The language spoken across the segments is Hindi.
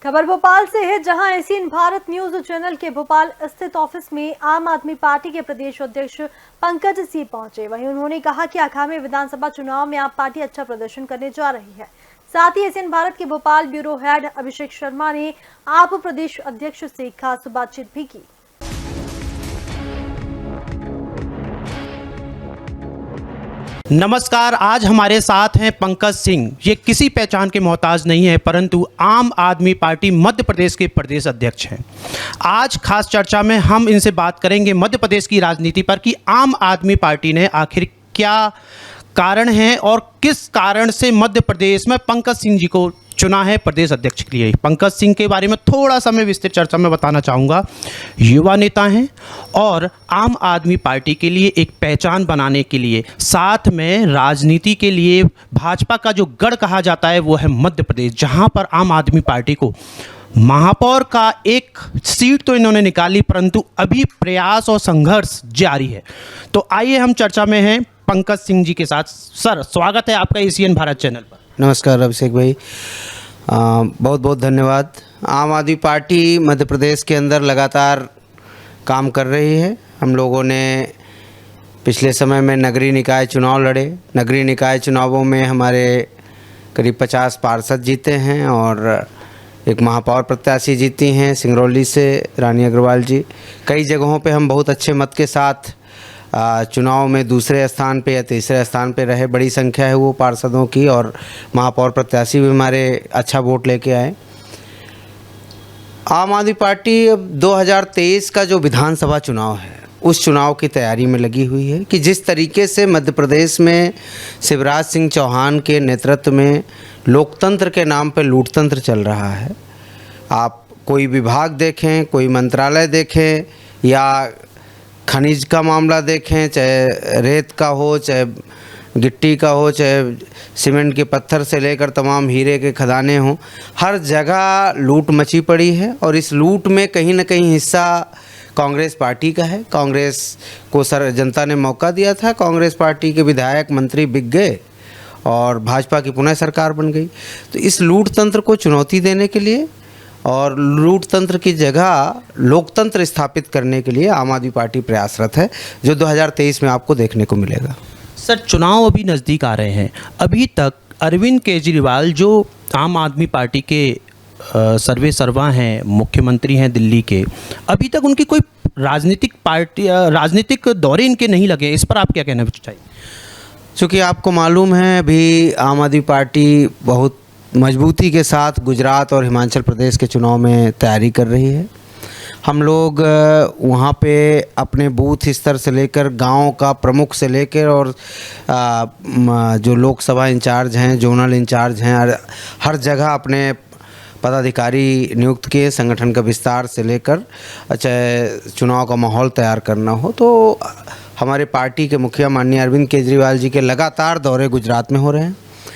खबर भोपाल से है, जहां एशियन भारत न्यूज चैनल के भोपाल स्थित ऑफिस में आम आदमी पार्टी के प्रदेश अध्यक्ष पंकज सिंह पहुंचे। वहीं उन्होंने कहा कि आगामी विधानसभा चुनाव में आप पार्टी अच्छा प्रदर्शन करने जा रही है। साथ ही एशियन भारत के भोपाल ब्यूरो हेड अभिषेक शर्मा ने आप प्रदेश अध्यक्ष से खास बातचीत भी की। नमस्कार, आज हमारे साथ हैं पंकज सिंह। ये किसी पहचान के मोहताज नहीं है, परंतु आम आदमी पार्टी मध्य प्रदेश के प्रदेश अध्यक्ष हैं। आज खास चर्चा में हम इनसे बात करेंगे मध्य प्रदेश की राजनीति पर कि आम आदमी पार्टी ने आखिर क्या कारण है और किस कारण से मध्य प्रदेश में पंकज सिंह जी को चुना है प्रदेश अध्यक्ष के लिए। पंकज सिंह के बारे में थोड़ा सा मैं विस्तृत चर्चा में बताना चाहूँगा। युवा नेता हैं और आम आदमी पार्टी के लिए एक पहचान बनाने के लिए, साथ में राजनीति के लिए भाजपा का जो गढ़ कहा जाता है वो है मध्य प्रदेश, जहाँ पर आम आदमी पार्टी को महापौर का एक सीट तो इन्होंने निकाली, परंतु अभी प्रयास और संघर्ष जारी है। तो आइए हम चर्चा में हैं पंकज सिंह जी के साथ। सर, स्वागत है आपका एशियन भारत चैनल पर। नमस्कार अभिषेक भाई, बहुत बहुत धन्यवाद। आम आदमी पार्टी मध्य प्रदेश के अंदर लगातार काम कर रही है। हम लोगों ने पिछले समय में नगरीय निकाय चुनाव लड़े। नगरीय निकाय चुनावों में हमारे करीब 50 पार्षद जीते हैं और एक महापौर प्रत्याशी जीती हैं सिंगरौली से, रानी अग्रवाल जी। कई जगहों पे हम बहुत अच्छे मत के साथ चुनाव में दूसरे स्थान पे या तीसरे स्थान पे रहे। बड़ी संख्या है वो पार्षदों की, और महापौर प्रत्याशी भी हमारे अच्छा वोट लेके आए। आम आदमी पार्टी अब 2023 का जो विधानसभा चुनाव है उस चुनाव की तैयारी में लगी हुई है कि जिस तरीके से मध्य प्रदेश में शिवराज सिंह चौहान के नेतृत्व में लोकतंत्र के नाम पर लूटतंत्र चल रहा है। आप कोई विभाग देखें, कोई मंत्रालय देखें या खनिज का मामला देखें, चाहे रेत का हो, चाहे गिट्टी का हो, चाहे सीमेंट के पत्थर से लेकर तमाम हीरे के खदाने हों, हर जगह लूट मची पड़ी है। और इस लूट में कहीं ना कहीं हिस्सा कांग्रेस पार्टी का है। कांग्रेस को जनता ने मौका दिया था, कांग्रेस पार्टी के विधायक मंत्री बिक गए और भाजपा की पुनः सरकार बन गई। तो इस लूट तंत्र को चुनौती देने के लिए और लूट तंत्र की जगह लोकतंत्र स्थापित करने के लिए आम आदमी पार्टी प्रयासरत है, जो 2023 में आपको देखने को मिलेगा। सर, चुनाव अभी नज़दीक आ रहे हैं। अभी तक अरविंद केजरीवाल जो आम आदमी पार्टी के सर्वे सर्वा हैं, मुख्यमंत्री हैं दिल्ली के, अभी तक उनकी कोई राजनीतिक दौरे इनके नहीं लगे। इस पर आप क्या कहना चाहिए? चूँकि आपको मालूम है अभी आम आदमी पार्टी बहुत मजबूती के साथ गुजरात और हिमाचल प्रदेश के चुनाव में तैयारी कर रही है। हम लोग वहाँ पे अपने बूथ स्तर से लेकर गांव का प्रमुख से लेकर और जो लोकसभा इंचार्ज हैं, जोनल इंचार्ज हैं, हर जगह अपने पदाधिकारी नियुक्त किए। संगठन का विस्तार से लेकर चाहे चुनाव का माहौल तैयार करना हो, तो हमारे पार्टी के मुखिया माननीय अरविंद केजरीवाल जी के लगातार दौरे गुजरात में हो रहे हैं,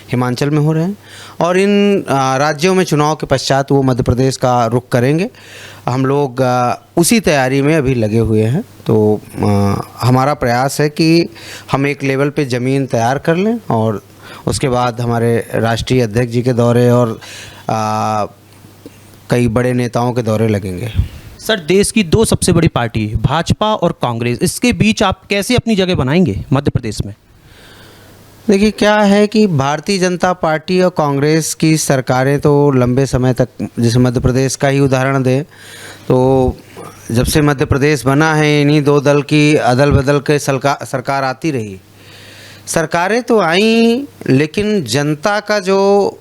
हिमाचल में हो रहे हैं, और इन राज्यों में चुनाव के पश्चात वो मध्य प्रदेश का रुख करेंगे। हम लोग उसी तैयारी में अभी लगे हुए हैं। तो हमारा प्रयास है कि हम एक लेवल पे ज़मीन तैयार कर लें और उसके बाद हमारे राष्ट्रीय अध्यक्ष जी के दौरे और कई बड़े नेताओं के दौरे लगेंगे। सर, देश की दो सबसे बड़ी पार्टी भाजपा और कांग्रेस, इसके बीच आप कैसे अपनी जगह बनाएंगे मध्य प्रदेश में? देखिए, क्या है कि भारतीय जनता पार्टी और कांग्रेस की सरकारें तो लंबे समय तक, जैसे मध्य प्रदेश का ही उदाहरण दें तो जब से मध्य प्रदेश बना है इन्हीं दो दल की अदल बदल के सरकार आती रही। सरकारें तो आई, लेकिन जनता का जो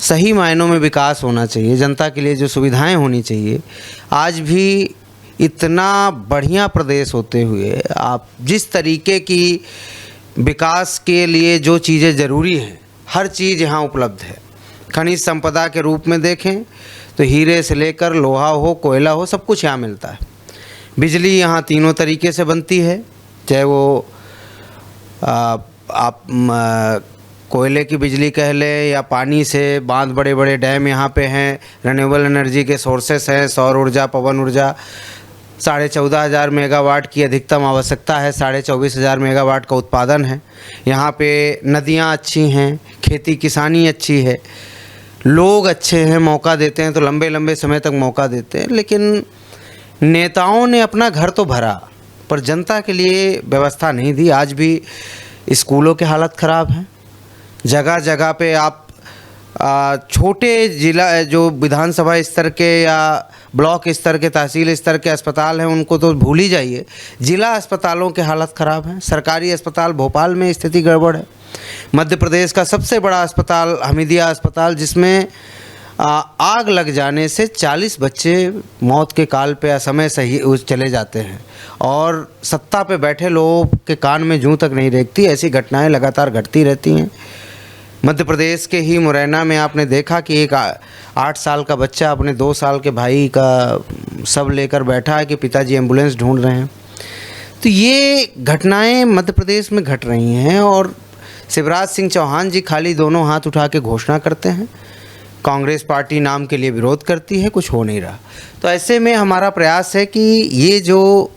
सही मायनों में विकास होना चाहिए, जनता के लिए जो सुविधाएं होनी चाहिए, आज भी इतना बढ़िया प्रदेश होते हुए आप जिस तरीके की विकास के लिए जो चीज़ें ज़रूरी हैं, हर चीज़ यहाँ उपलब्ध है। खनिज संपदा के रूप में देखें तो हीरे से लेकर लोहा हो, कोयला हो, सब कुछ यहाँ मिलता है। बिजली यहाँ तीनों तरीके से बनती है, चाहे वो आप कोयले की बिजली कह लें या पानी से। बांध, बड़े बड़े डैम यहाँ पे हैं, रिन्यूएबल एनर्जी के सोर्सेस हैं, सौर ऊर्जा, पवन ऊर्जा। 14,500 मेगावाट की अधिकतम आवश्यकता है, 24,500 मेगावाट का उत्पादन है। यहाँ पे नदियाँ अच्छी हैं, खेती किसानी अच्छी है, लोग अच्छे हैं, मौका देते हैं तो लंबे लंबे समय तक मौका देते हैं, लेकिन नेताओं ने अपना घर तो भरा पर जनता के लिए व्यवस्था नहीं दी। आज भी स्कूलों की हालत ख़राब है, जगह जगह पे आप छोटे जिला जो विधानसभा स्तर के या ब्लॉक स्तर के, तहसील स्तर के अस्पताल हैं उनको तो भूल ही जाइए, जिला अस्पतालों की हालत ख़राब है। सरकारी अस्पताल भोपाल में स्थिति गड़बड़ है। मध्य प्रदेश का सबसे बड़ा अस्पताल हमीदिया अस्पताल, जिसमें आग लग जाने से 40 बच्चे मौत के काल पे असमय सही चले जाते हैं और सत्ता पे बैठे लोगों के कान में जूं तक नहीं रेंगती। ऐसी घटनाएं लगातार घटती रहती हैं। मध्य प्रदेश के ही मुरैना में आपने देखा कि एक 8 साल का बच्चा अपने 2 साल के भाई का शव लेकर बैठा है कि पिताजी एम्बुलेंस ढूंढ रहे हैं। तो ये घटनाएं मध्य प्रदेश में घट रही हैं और शिवराज सिंह चौहान जी खाली दोनों हाथ उठा के घोषणा करते हैं, कांग्रेस पार्टी नाम के लिए विरोध करती है, कुछ हो नहीं रहा। तो ऐसे में हमारा प्रयास है कि ये जो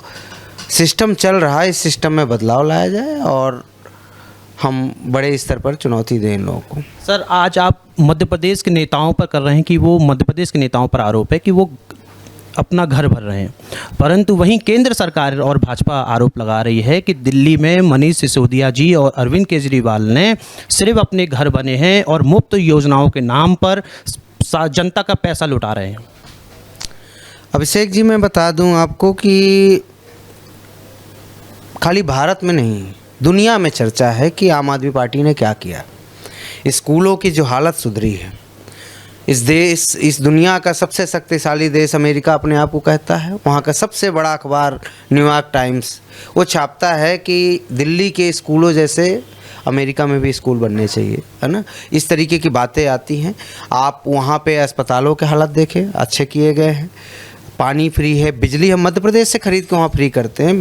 सिस्टम चल रहा है इस सिस्टम में बदलाव लाया जाए और हम बड़े स्तर पर चुनौती दें इन लोगों को। सर, आज आप मध्य प्रदेश के नेताओं पर कर रहे हैं कि वो मध्य प्रदेश के नेताओं पर आरोप है कि वो अपना घर भर रहे हैं, परंतु वहीं केंद्र सरकार और भाजपा आरोप लगा रही है कि दिल्ली में मनीष सिसोदिया जी और अरविंद केजरीवाल ने सिर्फ अपने घर बने हैं और मुफ्त योजनाओं के नाम पर जनता का पैसा लुटा रहे हैं। अभिषेक जी, मैं बता दूं आपको कि खाली भारत में नहीं दुनिया में चर्चा है कि आम आदमी पार्टी ने क्या किया। स्कूलों की जो हालत सुधरी है, इस दुनिया का सबसे शक्तिशाली देश अमेरिका अपने आप को कहता है, वहाँ का सबसे बड़ा अखबार न्यूयॉर्क टाइम्स वो छापता है कि दिल्ली के स्कूलों जैसे अमेरिका में भी स्कूल बनने चाहिए, है ना। इस तरीके की बातें आती हैं। आप वहाँ पे अस्पतालों के हालत देखें, अच्छे किए गए हैं, पानी फ्री है, बिजली हम मध्य प्रदेश से खरीद के वहाँ फ्री करते हैं,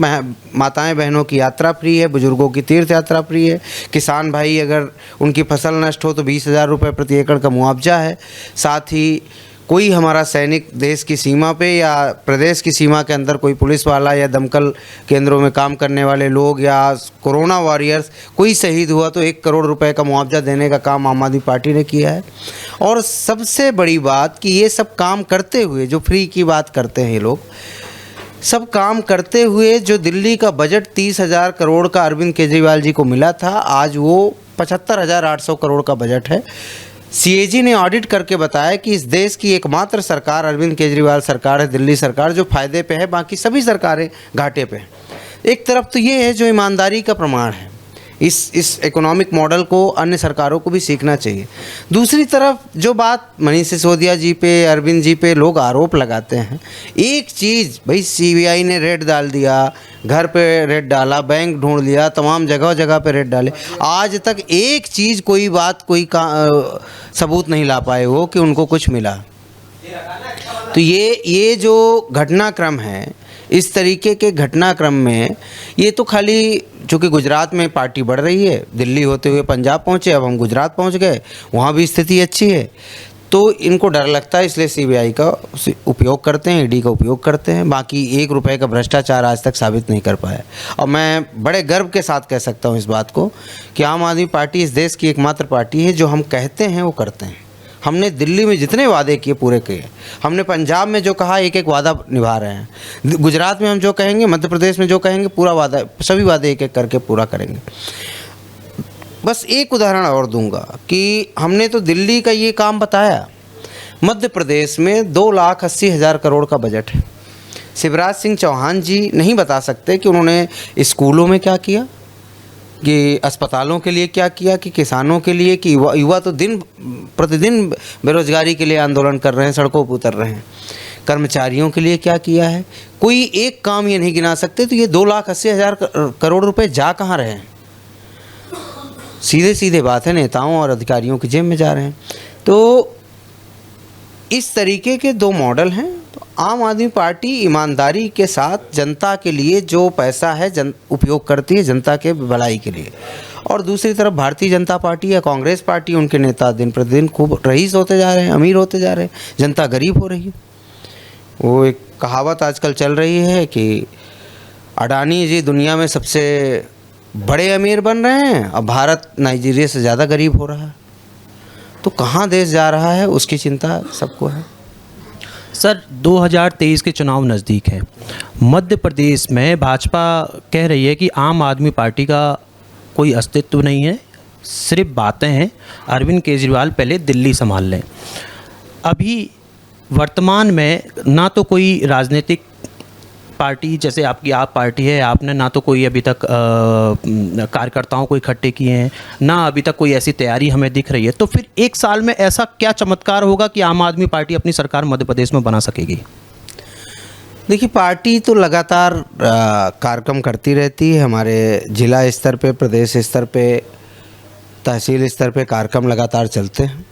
माताएं बहनों की यात्रा फ्री है, बुजुर्गों की तीर्थ यात्रा फ्री है, किसान भाई अगर उनकी फसल नष्ट हो तो 20,000 रुपये प्रति एकड़ का मुआवजा है। साथ ही कोई हमारा सैनिक देश की सीमा पे या प्रदेश की सीमा के अंदर कोई पुलिस वाला या दमकल केंद्रों में काम करने वाले लोग या कोरोना वॉरियर्स कोई शहीद हुआ तो 1 करोड़ रुपए का मुआवजा देने का काम आम आदमी पार्टी ने किया है। और सबसे बड़ी बात कि ये सब काम करते हुए, जो फ्री की बात करते हैं ये लोग, सब काम करते हुए जो दिल्ली का बजट 30,000 करोड़ का अरविंद केजरीवाल जी को मिला था, आज वो 75,800 करोड़ का बजट है। सीएजी ने ऑडिट करके बताया कि इस देश की एकमात्र सरकार अरविंद केजरीवाल सरकार है, दिल्ली सरकार, जो फायदे पे है, बाकी सभी सरकारें घाटे पे हैं। एक तरफ तो ये है जो ईमानदारी का प्रमाण है, इस इकोनॉमिक मॉडल को अन्य सरकारों को भी सीखना चाहिए। दूसरी तरफ जो बात मनीष सिसोदिया जी पे, अरविंद जी पे लोग आरोप लगाते हैं, एक चीज़ भाई, सीबीआई ने रेड डाल दिया, घर पे रेड डाला, बैंक ढूंढ लिया, तमाम जगह जगह पे रेड डाले, आज तक एक चीज़ कोई बात कोई सबूत नहीं ला पाए वो कि उनको कुछ मिला। तो ये जो घटनाक्रम है, इस तरीके के घटनाक्रम में ये तो खाली चूँकि गुजरात में पार्टी बढ़ रही है, दिल्ली होते हुए पंजाब पहुँचे, अब हम गुजरात पहुँच गए, वहाँ भी स्थिति अच्छी है, तो इनको डर लगता है, इसलिए सीबीआई का उपयोग करते हैं, ईडी का उपयोग करते हैं। बाकी 1 रुपए का भ्रष्टाचार आज तक साबित नहीं कर पाया। और मैं बड़े गर्व के साथ कह सकता हूँ इस बात को कि आम आदमी पार्टी इस देश की एकमात्र पार्टी है जो हम कहते हैं वो करते हैं। हमने दिल्ली में जितने वादे किए पूरे किए, हमने पंजाब में जो कहा एक एक वादा निभा रहे हैं, गुजरात में हम जो कहेंगे, मध्य प्रदेश में जो कहेंगे, पूरा वादा, सभी वादे एक एक करके पूरा करेंगे। बस एक उदाहरण और दूंगा कि हमने तो दिल्ली का ये काम बताया, मध्य प्रदेश में 2,80,000 करोड़ का बजट है। शिवराज सिंह चौहान जी नहीं बता सकते कि उन्होंने स्कूलों में क्या किया, कि अस्पतालों के लिए क्या किया, कि किसानों के लिए, कि युवा तो दिन प्रतिदिन बेरोजगारी के लिए आंदोलन कर रहे हैं, सड़कों पर उतर रहे हैं, कर्मचारियों के लिए क्या किया है, कोई एक काम ये नहीं गिना सकते। तो ये 2,80,000 करोड़ रुपए जा कहाँ रहे हैं? सीधे सीधे बात है, नेताओं और अधिकारियों की जेब में जा रहे हैं। तो इस तरीके के 2 मॉडल हैं। तो आम आदमी पार्टी ईमानदारी के साथ जनता के लिए जो पैसा है उपयोग करती है, जनता के भलाई के लिए। और दूसरी तरफ भारतीय जनता पार्टी या कांग्रेस पार्टी, उनके नेता दिन प्रतिदिन खूब रईस होते जा रहे हैं, अमीर होते जा रहे हैं, जनता गरीब हो रही है। वो एक कहावत आजकल चल रही है कि अडानी जी दुनिया में सबसे बड़े अमीर बन रहे हैं और भारत नाइजीरिया से ज़्यादा गरीब हो रहा है। तो कहाँ देश जा रहा है उसकी चिंता सबको है। सर 2023 के चुनाव नज़दीक हैं। मध्य प्रदेश में भाजपा कह रही है कि आम आदमी पार्टी का कोई अस्तित्व नहीं है, सिर्फ बातें हैं, अरविंद केजरीवाल पहले दिल्ली संभाल लें। अभी वर्तमान में ना तो कोई राजनीतिक पार्टी जैसे आपकी आप पार्टी है, आपने ना तो कोई अभी तक कार्यकर्ताओं को इकट्ठे किए हैं, ना अभी तक कोई ऐसी तैयारी हमें दिख रही है। तो फिर एक साल में ऐसा क्या चमत्कार होगा कि आम आदमी पार्टी अपनी सरकार मध्य प्रदेश में बना सकेगी? देखिए, पार्टी तो लगातार कार्यक्रम करती रहती है। हमारे जिला स्तर पे, प्रदेश स्तर पे, तहसील स्तर पे कार्यक्रम लगातार चलते हैं।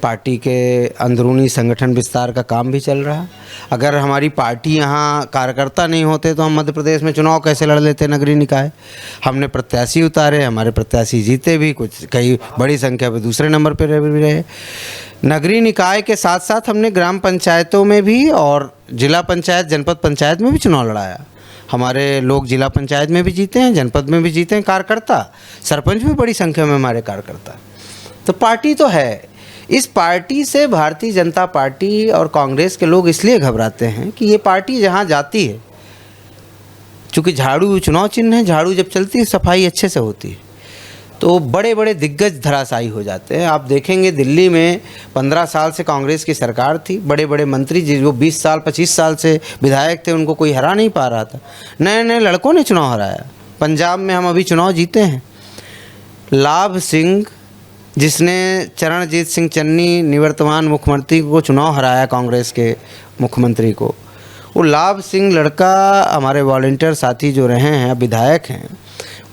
पार्टी के अंदरूनी संगठन विस्तार का काम भी चल रहा है। अगर हमारी पार्टी यहाँ कार्यकर्ता नहीं होते तो हम मध्य प्रदेश में चुनाव कैसे लड़ लेते नगरीय निकाय। हमने प्रत्याशी उतारे, हमारे प्रत्याशी जीते भी, कुछ कई बड़ी संख्या पे दूसरे नंबर पर भी रहे। नगरीय निकाय के साथ साथ हमने ग्राम पंचायतों में भी और जिला पंचायत, जनपद पंचायत में भी चुनाव लड़ाया। हमारे लोग जिला पंचायत में भी जीते हैं, जनपद में भी जीते हैं कार्यकर्ता, सरपंच भी बड़ी संख्या में हमारे कार्यकर्ता। तो पार्टी तो है। इस पार्टी से भारतीय जनता पार्टी और कांग्रेस के लोग इसलिए घबराते हैं कि ये पार्टी जहाँ जाती है, चूँकि झाड़ू चुनाव चिन्ह है, झाड़ू जब चलती है सफाई अच्छे से होती है, तो बड़े बड़े दिग्गज धराशायी हो जाते हैं। आप देखेंगे दिल्ली में 15 साल से कांग्रेस की सरकार थी, बड़े बड़े मंत्री जो 20 साल 25 साल से विधायक थे उनको कोई हरा नहीं पा रहा था। नए नए लड़कों ने चुनाव हराया। पंजाब में हम अभी चुनाव जीते हैं। लाभ सिंह, जिसने चरणजीत सिंह चन्नी निवर्तमान मुख्यमंत्री को चुनाव हराया, कांग्रेस के मुख्यमंत्री को, वो लाभ सिंह लड़का हमारे वॉलंटियर साथी जो रहे हैं, विधायक हैं,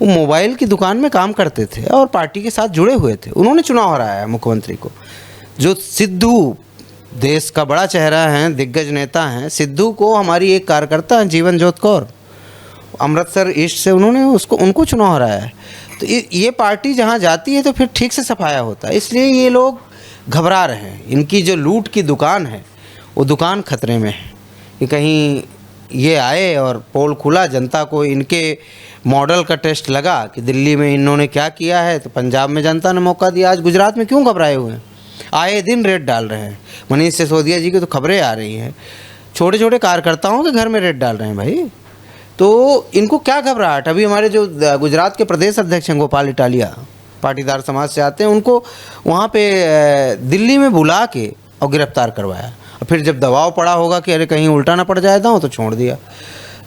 वो मोबाइल की दुकान में काम करते थे और पार्टी के साथ जुड़े हुए थे। उन्होंने चुनाव हराया मुख्यमंत्री को। जो सिद्धू, देश का बड़ा चेहरा हैं, दिग्गज नेता हैं, सिद्धू को हमारी एक कार्यकर्ता हैं जीवन जोत कौर, अमृतसर ईस्ट से, उन्होंने उनको चुनाव हराया है। तो ये पार्टी जहाँ जाती है तो फिर ठीक से सफाया होता है। इसलिए ये लोग घबरा रहे हैं। इनकी जो लूट की दुकान है वो दुकान खतरे में है कि कहीं ये आए और पोल खुला, जनता को इनके मॉडल का टेस्ट लगा कि दिल्ली में इन्होंने क्या किया है तो पंजाब में जनता ने मौका दिया। आज गुजरात में क्यों घबराए हुए हैं? आए दिन रेड डाल रहे हैं। मनीष सिसोदिया जी की तो खबरें आ रही हैं, छोटे छोटे कार्यकर्ताओं के घर में रेड डाल रहे हैं भाई। तो इनको क्या घबराहट? अभी हमारे जो गुजरात के प्रदेश अध्यक्ष हैं गोपाल इटालिया, पाटीदार समाज से आते हैं, उनको वहाँ पे दिल्ली में बुला के और गिरफ्तार करवाया। और फिर जब दबाव पड़ा होगा कि अरे कहीं उल्टा ना पड़ जाए तो छोड़ दिया।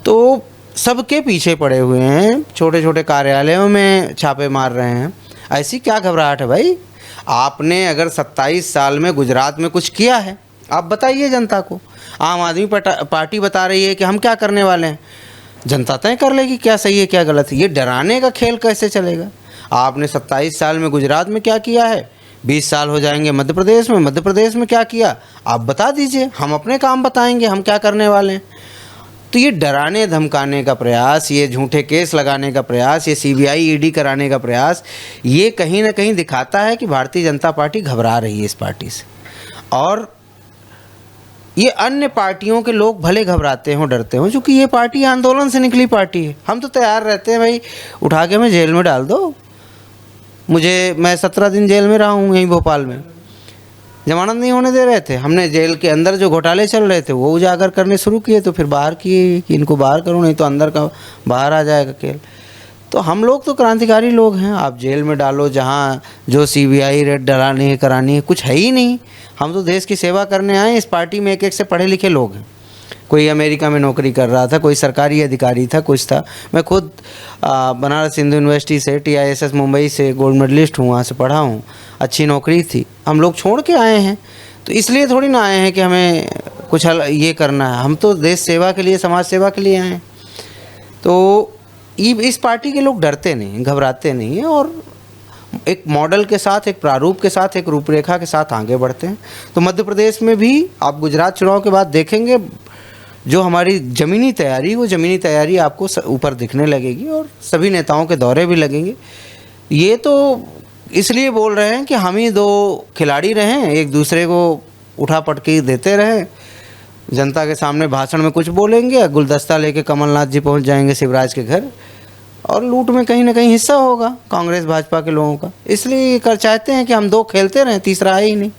तो सबके पीछे पड़े हुए हैं, छोटे छोटे कार्यालयों में छापे मार रहे हैं। ऐसी क्या घबराहट है भाई? आपने अगर 27 साल में गुजरात में कुछ किया है, आप बताइए जनता को। आम आदमी पार्टी बता रही है कि हम क्या करने वाले हैं, जनता तय कर लेगी क्या सही है क्या गलत है। ये डराने का खेल कैसे चलेगा? आपने 27 साल में गुजरात में क्या किया है, 20 साल हो जाएंगे मध्य प्रदेश में क्या किया आप बता दीजिए, हम अपने काम बताएंगे हम क्या करने वाले हैं। तो ये डराने धमकाने का प्रयास, ये झूठे केस लगाने का प्रयास, ये CBI ED कराने का प्रयास, ये कहीं ना कहीं दिखाता है कि भारतीय जनता पार्टी घबरा रही है इस पार्टी से। और ये अन्य पार्टियों के लोग भले घबराते हों, डरते हों, क्योंकि ये पार्टी आंदोलन से निकली पार्टी है। हम तो तैयार रहते हैं भाई, उठा के हमें जेल में डाल दो। मैं 17 दिन जेल में रहा हूँ यहीं भोपाल में, जमानत नहीं होने दे रहे थे। हमने जेल के अंदर जो घोटाले चल रहे थे वो उजागर करने शुरू किए, तो फिर बाहर किए कि इनको बाहर करो नहीं तो अंदर का बाहर आ जाएगा खेल। तो हम लोग तो क्रांतिकारी लोग हैं। आप जेल में डालो जहाँ जो CBI रेड डलानी है करानी है, कुछ है ही नहीं। हम तो देश की सेवा करने आए। इस पार्टी में एक एक से पढ़े लिखे लोग हैं। कोई अमेरिका में नौकरी कर रहा था, कोई सरकारी अधिकारी था, कुछ था। मैं खुद बनारस हिंदू यूनिवर्सिटी से, TISS मुंबई से गोल्ड मेडलिस्ट हूँ, वहाँ से पढ़ा हूँ, अच्छी नौकरी थी। हम लोग छोड़ के आए हैं, तो इसलिए थोड़ी ना आए हैं कि हमें कुछ ये करना है। हम तो देश सेवा के लिए, समाज सेवा के लिए आए हैं। तो इस पार्टी के लोग डरते नहीं, घबराते नहीं हैं और एक मॉडल के साथ, एक प्रारूप के साथ, एक रूपरेखा के साथ आगे बढ़ते हैं। तो मध्य प्रदेश में भी आप गुजरात चुनाव के बाद देखेंगे जो हमारी ज़मीनी तैयारी, वो ज़मीनी तैयारी आपको ऊपर दिखने लगेगी और सभी नेताओं के दौरे भी लगेंगे। ये तो इसलिए बोल रहे हैं कि हम ही 2 खिलाड़ी रहें, एक दूसरे को उठा पटकी देते रहें, जनता के सामने भाषण में कुछ बोलेंगे, गुलदस्ता लेके कमलनाथ जी पहुंच जाएंगे शिवराज के घर, और लूट में कहीं ना कहीं हिस्सा होगा कांग्रेस भाजपा के लोगों का, इसलिए ये कर चाहते हैं कि हम दो खेलते रहें, तीसरा है ही नहीं।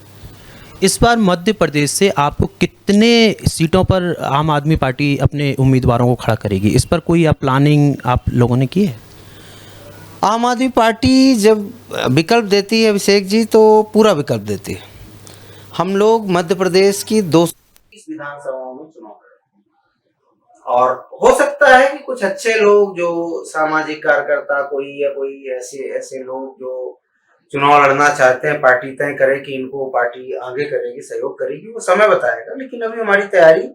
इस बार मध्य प्रदेश से आपको कितने सीटों पर आम आदमी पार्टी अपने उम्मीदवारों को खड़ा करेगी, इस पर कोई आप प्लानिंग आप लोगों ने की है? आम आदमी पार्टी जब विकल्प देती है अभिषेक जी, तो पूरा विकल्प देती है। हम लोग मध्य प्रदेश की 220 विधानसभाओं में चुनाव करेंगे और हो सकता है कि कुछ अच्छे लोग जो सामाजिक कार्यकर्ता कोई या कोई ऐसे लोग जो चुनाव लड़ना चाहते हैं, पार्टी तय करे कि इनको पार्टी आगे करेगी, सहयोग करेगी, वो समय बताएगा। लेकिन अभी हमारी तैयारी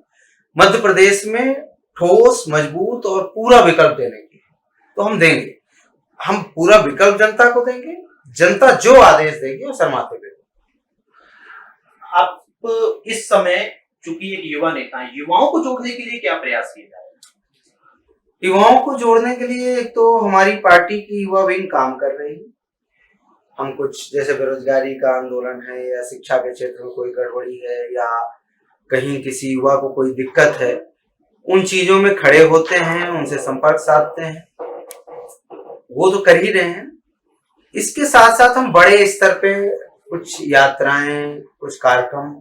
मध्य प्रदेश में ठोस, मजबूत और पूरा विकल्प देने की, तो हम देंगे। हम पूरा विकल्प जनता को देंगे, जनता जो आदेश देगी वो शर्माते हुए। आप इस समय चूंकि एक युवा नेता हैं, युवाओं को जोड़ने के लिए क्या प्रयास किए जा रहे हैं? युवाओं को जोड़ने के लिए एक तो हमारी पार्टी की युवा विंग काम कर रही है। हम कुछ जैसे बेरोजगारी का आंदोलन है या शिक्षा के क्षेत्र में कोई गड़बड़ी है या कहीं किसी युवा को कोई दिक्कत है, उन चीजों में खड़े होते हैं, उनसे संपर्क साधते हैं, वो तो कर ही रहे हैं। इसके साथ साथ हम बड़े स्तर पे कुछ यात्राएं, कुछ कार्यक्रम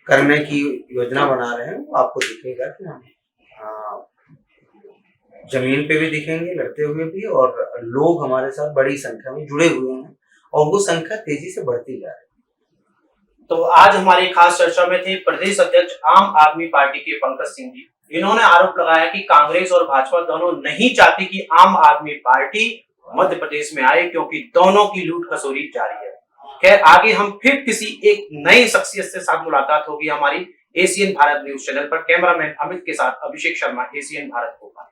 करने की योजना बना रहे हैं। आपको दिखेगा कि हम जमीन पे भी दिखेंगे लड़ते हुए भी, और लोग हमारे साथ बड़ी संख्या में जुड़े हुए हैं और वो संख्या तेजी से बढ़ती जा रही है। तो आज हमारी खास चर्चा में थे प्रदेश अध्यक्ष आम आदमी पार्टी के पंकज सिंह जी। इन्होंने आरोप लगाया कि कांग्रेस और भाजपा दोनों नहीं चाहती कि आम आदमी पार्टी मध्य प्रदेश में आए, क्योंकि दोनों की लूट खसोरी जारी है। खैर, आगे हम फिर किसी एक नई शख्सियत से साथ मुलाकात होगी हमारी एशियन भारत न्यूज चैनल पर। कैमरामैन अमित के साथ अभिषेक शर्मा, एशियन भारत भोपाल।